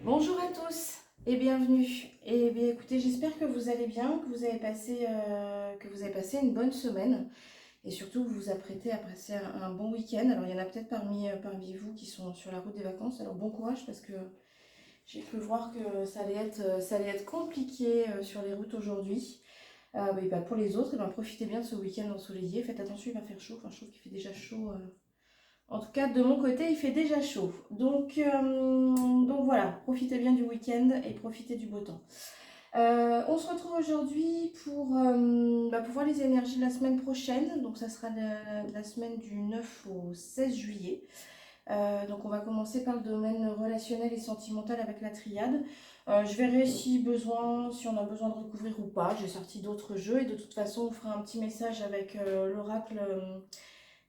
Bonjour à tous et bienvenue. Et bien écoutez, j'espère que vous allez bien, que vous avez passé une bonne semaine et surtout que vous vous apprêtez à passer un bon week-end. Alors il y en a peut-être parmi vous qui sont sur la route des vacances, alors bon courage parce que j'ai cru voir que ça allait être compliqué sur les routes aujourd'hui. Pour les autres, profitez bien de ce week-end ensoleillé. Faites attention, il va faire chaud. Enfin, je trouve qu'il fait déjà chaud. En tout cas, de mon côté, il fait déjà chaud. Donc voilà, profitez bien du week-end et profitez du beau temps. On se retrouve aujourd'hui pour voir les énergies de la semaine prochaine. Donc ça sera la semaine du 9 au 16 juillet. Donc on va commencer par le domaine relationnel et sentimental avec la triade. Je verrai si on a besoin de recouvrir ou pas. J'ai sorti d'autres jeux et de toute façon on fera un petit message avec l'oracle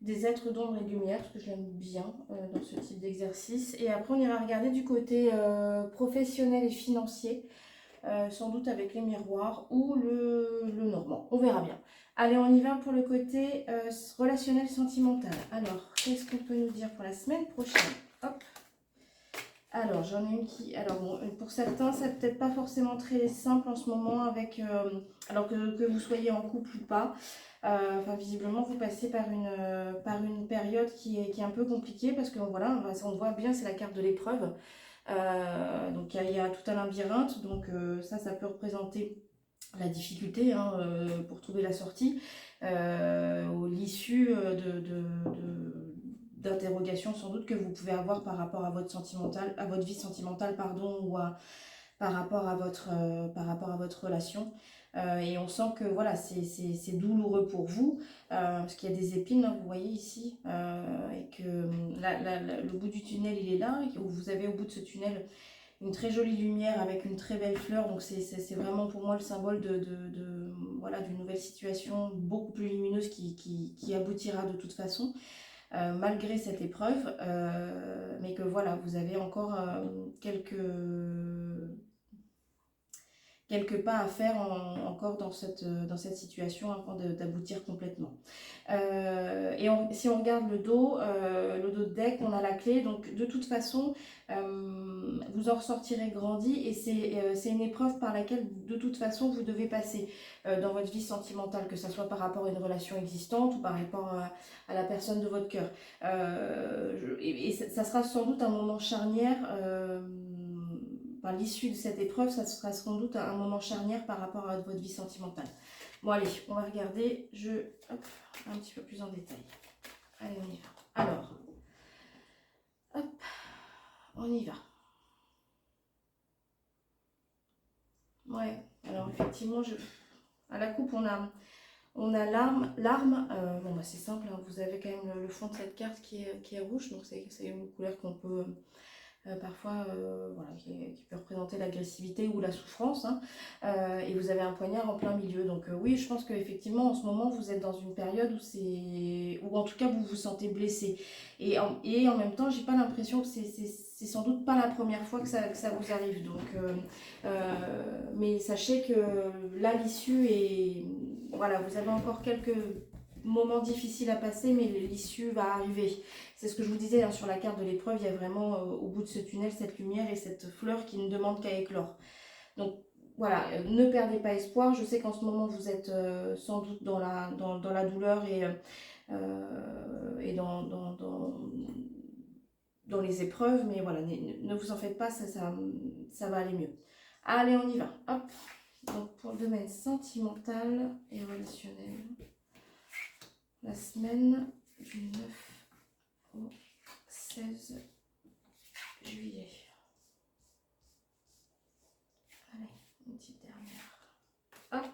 des êtres d'ombre et de lumière, parce que je l'aime bien dans ce type d'exercice. Et après, on ira regarder du côté professionnel et financier, sans doute avec les miroirs ou le normand. On verra bien. Allez, on y va pour le côté relationnel sentimental. Alors, qu'est-ce qu'on peut nous dire pour la semaine prochaine? Hop. Alors, j'en ai une qui... Alors, bon, pour certains, c'est peut-être pas forcément très simple en ce moment alors que vous soyez en couple ou pas. Visiblement, vous passez par une période qui est un peu compliquée parce que voilà, on le voit bien, c'est la carte de l'épreuve. Donc, il y a tout un labyrinthe. Donc, ça peut représenter la difficulté hein, pour trouver la sortie ou l'issue d'interrogations sans doute que vous pouvez avoir par rapport à à votre vie sentimentale, pardon, par rapport à votre relation. Et on sent que voilà, c'est douloureux pour vous, parce qu'il y a des épines, hein, vous voyez ici, et que le bout du tunnel, il est là, et que vous avez au bout de ce tunnel une très jolie lumière avec une très belle fleur. Donc c'est vraiment pour moi le symbole voilà, d'une nouvelle situation beaucoup plus lumineuse qui aboutira de toute façon. Malgré cette épreuve, mais que voilà, vous avez encore quelques pas à faire encore dans cette situation avant d'aboutir complètement. Si on regarde le dos de deck, on a la clé. Donc de toute façon, vous en ressortirez grandi et c'est une épreuve par laquelle de toute façon vous devez passer dans votre vie sentimentale, que ce soit par rapport à une relation existante ou par rapport à la personne de votre cœur. Ça sera sans doute un moment charnière. L'issue de cette épreuve, ça sera sans doute un moment charnière par rapport à votre vie sentimentale. Bon allez, on va regarder un petit peu plus en détail. Allez, on y va. Alors, hop, on y va. Ouais, alors effectivement, à la coupe, on a l'arme. C'est simple, hein, vous avez quand même le fond de cette carte qui est rouge, donc c'est une couleur qu'on peut parfois voilà, qui peut représenter l'agressivité ou la souffrance, hein, et vous avez un poignard en plein milieu. Donc oui, je pense qu'effectivement en ce moment vous êtes dans une période où en tout cas vous vous sentez blessé. Et en même temps, j'ai pas l'impression que c'est sans doute pas la première fois que ça vous arrive. Mais sachez que là l'issue est... Voilà, vous avez encore quelques moments difficiles à passer, mais l'issue va arriver. C'est ce que je vous disais hein, sur la carte de l'épreuve, il y a vraiment au bout de ce tunnel cette lumière et cette fleur qui ne demande qu'à éclore. Donc voilà, ne perdez pas espoir. Je sais qu'en ce moment vous êtes sans doute dans la douleur et dans les épreuves, mais voilà, ne vous en faites pas, ça va aller mieux. Allez, on y va. Hop. Donc pour le domaine sentimental et relationnel, la semaine du 9 au 16 juillet. Allez, une petite dernière. Hop.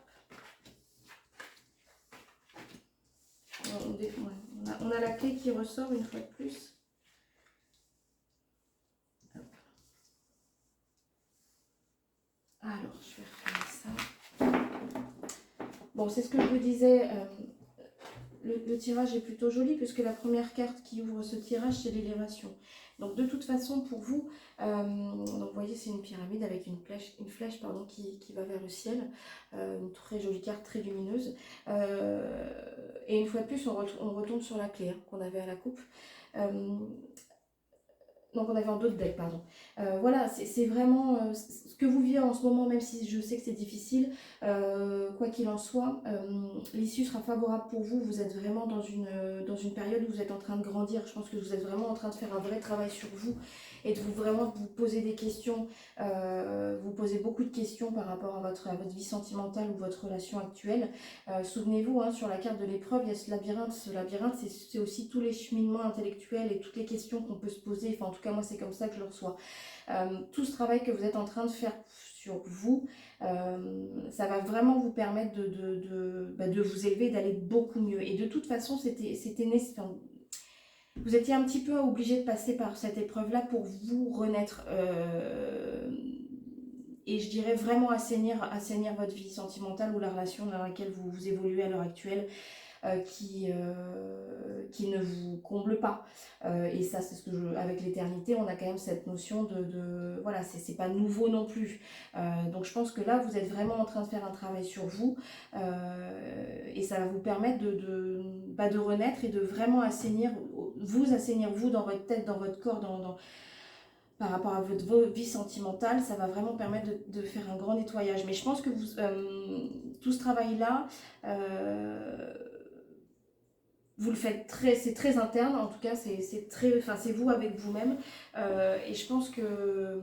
On a la clé qui ressort une fois de plus. Hop. Alors, je vais refermer ça. Bon, c'est ce que je vous disais. Le tirage est plutôt joli puisque la première carte qui ouvre ce tirage, c'est l'élévation. Donc de toute façon, pour vous, donc vous voyez, c'est une pyramide avec une flèche pardon, qui va vers le ciel. Une très jolie carte, très lumineuse. Et une fois de plus, on retombe sur la clé hein, qu'on avait à la coupe. Donc on avait en d'autres decks, pardon. Voilà, c'est vraiment ce que vous vivez en ce moment, même si je sais que c'est difficile, quoi qu'il en soit, l'issue sera favorable pour vous. Vous êtes vraiment dans une période où vous êtes en train de grandir. Je pense que vous êtes vraiment en train de faire un vrai travail sur vous et de vous vraiment vous poser des questions, vous posez beaucoup de questions par rapport à votre vie sentimentale ou votre relation actuelle. Souvenez-vous, hein, sur la carte de l'épreuve, il y a ce labyrinthe. Ce labyrinthe, c'est aussi tous les cheminements intellectuels et toutes les questions qu'on peut se poser. Enfin, en tout cas, moi, c'est comme ça que je le reçois. Tout ce travail que vous êtes en train de faire sur vous, ça va vraiment vous permettre de vous élever, d'aller beaucoup mieux. Et de toute façon, enfin, vous étiez un petit peu obligé de passer par cette épreuve-là pour vous renaître. Et je dirais vraiment assainir votre vie sentimentale ou la relation dans laquelle vous évoluez à l'heure actuelle. Qui ne vous comble pas. Et ça, c'est ce que avec l'éternité, on a quand même cette notion voilà, c'est pas nouveau non plus. Donc je pense que là, vous êtes vraiment en train de faire un travail sur vous et ça va vous permettre de renaître et de vraiment assainir vous dans votre tête, dans votre corps, par rapport à votre vie sentimentale, ça va vraiment permettre de faire un grand nettoyage. Mais je pense que tout ce travail-là, vous le faites c'est très interne, en tout cas, c'est vous avec vous-même. Et je pense que,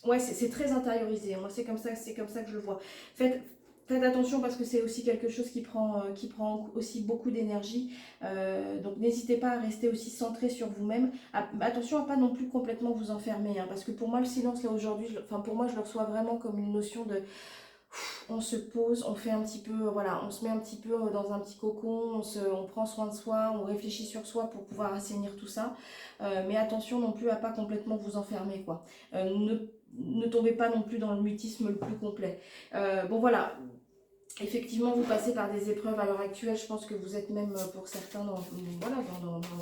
ouais, c'est très intériorisé. Moi, c'est comme ça que je le vois. Faites attention parce que c'est aussi quelque chose qui prend aussi beaucoup d'énergie. Donc n'hésitez pas à rester aussi centré sur vous-même. Attention à pas non plus complètement vous enfermer, hein, parce que pour moi, le silence, là, aujourd'hui, pour moi, je le reçois vraiment comme une notion de on se pose, on fait un petit peu, voilà, on se met un petit peu dans un petit cocon, on prend soin de soi, on réfléchit sur soi pour pouvoir assainir tout ça. Mais attention non plus à pas complètement vous enfermer, quoi. Ne tombez pas non plus dans le mutisme le plus complet. Bon voilà, effectivement vous passez par des épreuves à l'heure actuelle, je pense que vous êtes même pour certains dans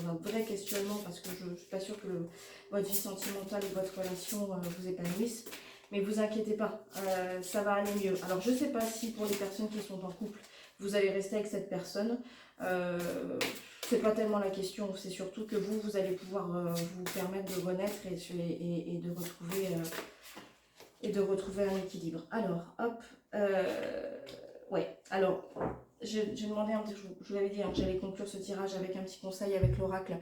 un vrai questionnement parce que je ne suis pas sûre que votre vie sentimentale ou votre relation vous épanouisse. Mais vous inquiétez pas, ça va aller mieux. Alors je ne sais pas si pour les personnes qui sont en couple, vous allez rester avec cette personne. C'est pas tellement la question, c'est surtout que vous allez pouvoir vous permettre de renaître et de retrouver un équilibre. Alors, hop, ouais, alors j'ai demandé, je vous l'avais dit, hein, que j'allais conclure ce tirage avec un petit conseil avec l'oracle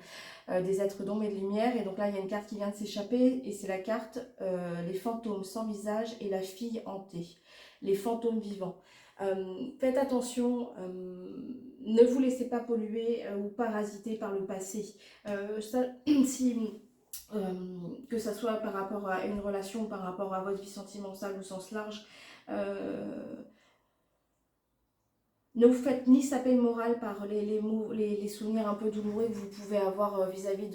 des êtres d'ombre et de lumière. Et donc là, il y a une carte qui vient de s'échapper et c'est la carte les fantômes sans visage et la fille hantée, les fantômes vivants. Faites attention, ne vous laissez pas polluer ou parasiter par le passé. Si que ça soit par rapport à une relation ou par rapport à votre vie sentimentale au sens large, ne vous faites ni saper le moral par les souvenirs un peu douloureux que vous pouvez avoir vis-à-vis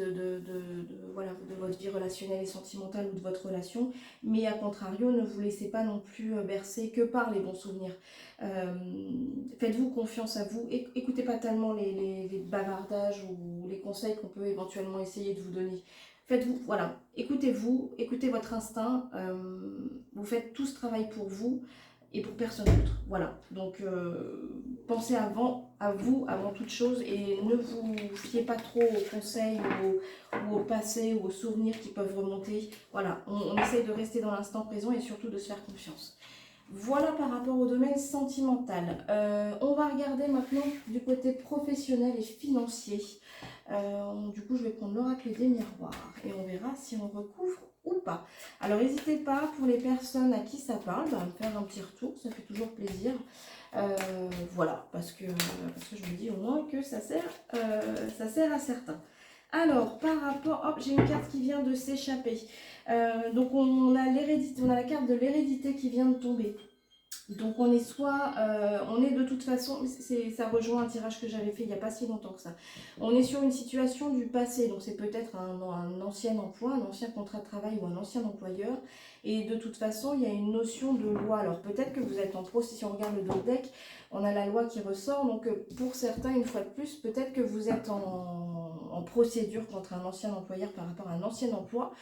voilà, de votre vie relationnelle et sentimentale ou de votre relation, mais à contrario, ne vous laissez pas non plus bercer que par les bons souvenirs. Faites-vous confiance à vous, écoutez pas tellement les bavardages ou les conseils qu'on peut éventuellement essayer de vous donner. Faites-vous, voilà, écoutez-vous, écoutez votre instinct, vous faites tout ce travail pour vous et pour personne d'autre. Voilà, donc pensez à vous avant toute chose et ne vous fiez pas trop aux conseils ou au passé ou aux souvenirs qui peuvent remonter. Voilà, on essaye de rester dans l'instant présent et surtout de se faire confiance. Voilà par rapport au domaine sentimental. On va regarder maintenant du côté professionnel et financier. Du coup, je vais prendre l'oracle des miroirs et on verra si on recouvre ou pas. Alors, n'hésitez pas, pour les personnes à qui ça parle, à me faire un petit retour, ça fait toujours plaisir. Voilà, parce que je me dis au moins que ça sert à certains. Alors, par rapport... Hop, j'ai une carte qui vient de s'échapper. Donc, on a la carte de l'hérédité qui vient de tomber. Donc on est de toute façon, ça rejoint un tirage que j'avais fait il n'y a pas si longtemps que ça. On est sur une situation du passé, donc c'est peut-être un ancien emploi, un ancien contrat de travail ou un ancien employeur. Et de toute façon, il y a une notion de loi. Alors peut-être que vous êtes en procès, si on regarde le dos deck, on a la loi qui ressort. Donc pour certains, une fois de plus, peut-être que vous êtes en procédure contre un ancien employeur par rapport à un ancien emploi.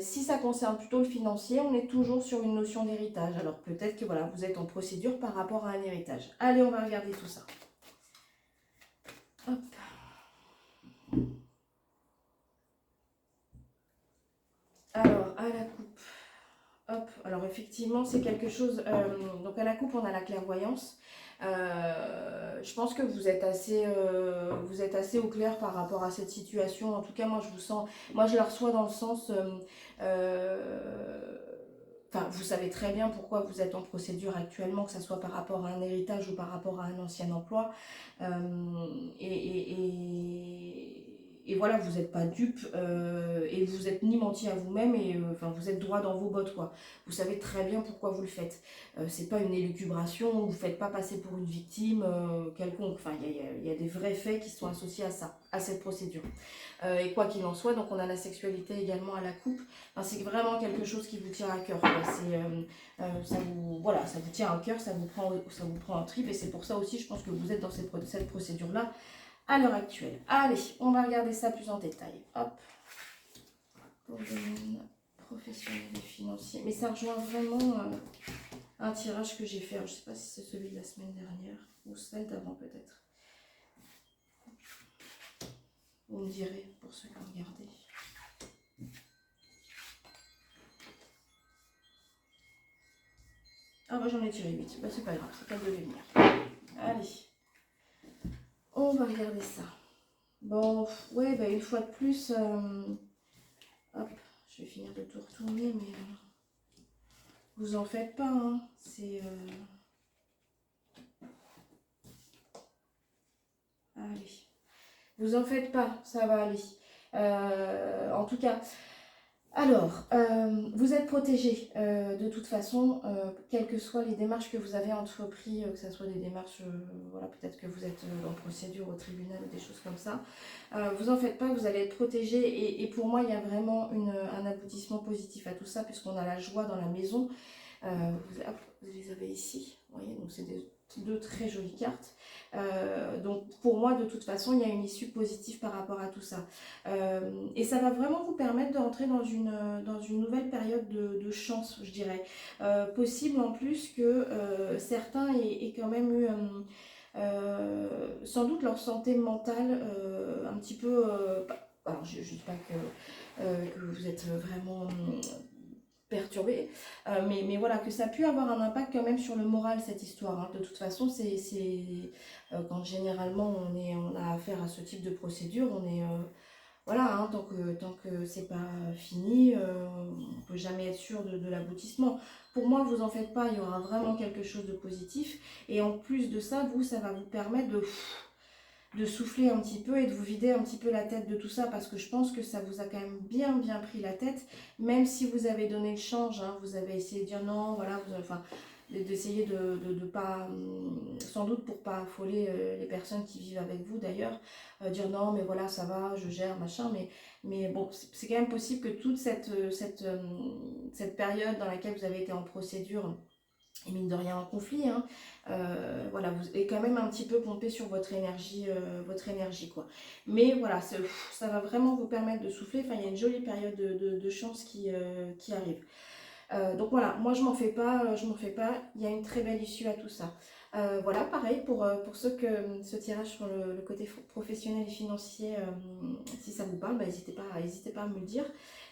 Si ça concerne plutôt le financier, on est toujours sur une notion d'héritage. Alors peut-être que voilà, vous êtes en procédure par rapport à un héritage. Allez, on va regarder tout ça. Hop. la coupe. Hop, alors effectivement, c'est quelque chose. Donc à la coupe, on a la clairvoyance. Je pense que vous êtes assez au clair par rapport à cette situation. En tout cas, moi, je vous sens. Moi, je la reçois dans le sens. Enfin, vous savez très bien pourquoi vous êtes en procédure actuellement, que ce soit par rapport à un héritage ou par rapport à un ancien emploi. Euh, et, et- et- et voilà, vous n'êtes pas dupe et vous n'êtes ni menti à vous-même et enfin, vous êtes droit dans vos bottes, quoi. Vous savez très bien pourquoi vous le faites. C'est pas une élucubration, vous ne faites pas passer pour une victime quelconque. Enfin, il y a des vrais faits qui sont associés à ça, à cette procédure. Et quoi qu'il en soit, donc on a la sexualité également à la coupe. Enfin, c'est vraiment quelque chose qui vous tient à cœur, quoi. Ça vous, voilà, ça vous tient à cœur, ça vous prend en trip et c'est pour ça aussi, je pense que vous êtes dans cette procédure-là à l'heure actuelle. Allez, on va regarder ça plus en détail. Hop, pour le domaine professionnel et financier. Mais ça rejoint vraiment un tirage que j'ai fait. Alors, je ne sais pas si c'est celui de la semaine dernière ou celle d'avant peut-être. Vous me direz pour ceux qui ont regardé. Ah bah j'en ai tiré 8, bah c'est pas grave, c'est qu'elle devait venir. Allez, on va regarder ça. Bon, ouais, bah une fois de plus, hop, je vais finir de tout retourner, mais vous en faites pas, hein. Allez, vous en faites pas, ça va aller. En tout cas, alors, vous êtes protégé de toute façon, quelles que soient les démarches que vous avez entreprises, que ce soit des démarches, voilà, peut-être que vous êtes en procédure au tribunal ou des choses comme ça. Vous en faites pas, vous allez être protégé et pour moi, il y a vraiment un aboutissement positif à tout ça puisqu'on a la joie dans la maison. Hop, vous les avez ici, vous voyez, donc c'est deux très jolies cartes. Donc pour moi, de toute façon, il y a une issue positive par rapport à tout ça. Et ça va vraiment vous permettre de rentrer dans une nouvelle période de chance, je dirais. Possible en plus que certains aient quand même eu sans doute leur santé mentale un petit peu... alors je ne dis pas que vous êtes vraiment perturbé. Mais voilà, que ça a pu avoir un impact quand même sur le moral, cette histoire, hein. De toute façon, quand généralement on a affaire à ce type de procédure, on est... voilà, hein, tant que c'est pas fini, on peut jamais être sûr de l'aboutissement. Pour moi, vous en faites pas, il y aura vraiment quelque chose de positif. Et en plus de ça, ça va vous permettre de souffler un petit peu et de vous vider un petit peu la tête de tout ça parce que je pense que ça vous a quand même bien pris la tête, même si vous avez donné le change, hein, vous avez essayé de dire non, voilà, enfin, d'essayer de pas, sans doute pour pas affoler les personnes qui vivent avec vous d'ailleurs, dire non mais voilà ça va, je gère, machin, mais bon, c'est quand même possible que toute cette période dans laquelle vous avez été en procédure, et mine de rien en conflit, hein, voilà, vous êtes quand même un petit peu pompé sur votre énergie quoi. Mais voilà, ça va vraiment vous permettre de souffler, enfin il y a une jolie période de chance qui arrive. Donc voilà, moi je m'en fais pas, il y a une très belle issue à tout ça. Voilà, pareil pour ce tirage sur le côté professionnel et financier, si ça vous parle, bah, n'hésitez pas à me le dire.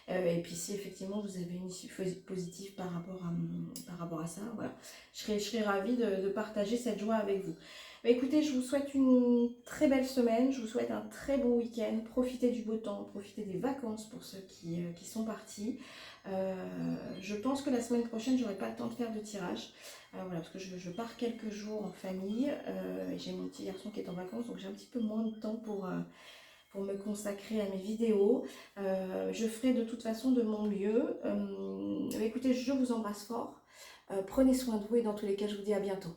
Et puis si effectivement vous avez une issue positive par rapport à ça, voilà, je serais ravie de partager cette joie avec vous. Bah, écoutez, je vous souhaite une très belle semaine, je vous souhaite un très bon week-end, profitez du beau temps, profitez des vacances pour ceux qui sont partis. Je pense que la semaine prochaine, j'aurai pas le temps de faire de tirage. Voilà, parce que je pars quelques jours en famille. J'ai mon petit garçon qui est en vacances, donc j'ai un petit peu moins de temps pour me consacrer à mes vidéos. Je ferai de toute façon de mon mieux. Écoutez, je vous embrasse fort. Prenez soin de vous et dans tous les cas, je vous dis à bientôt.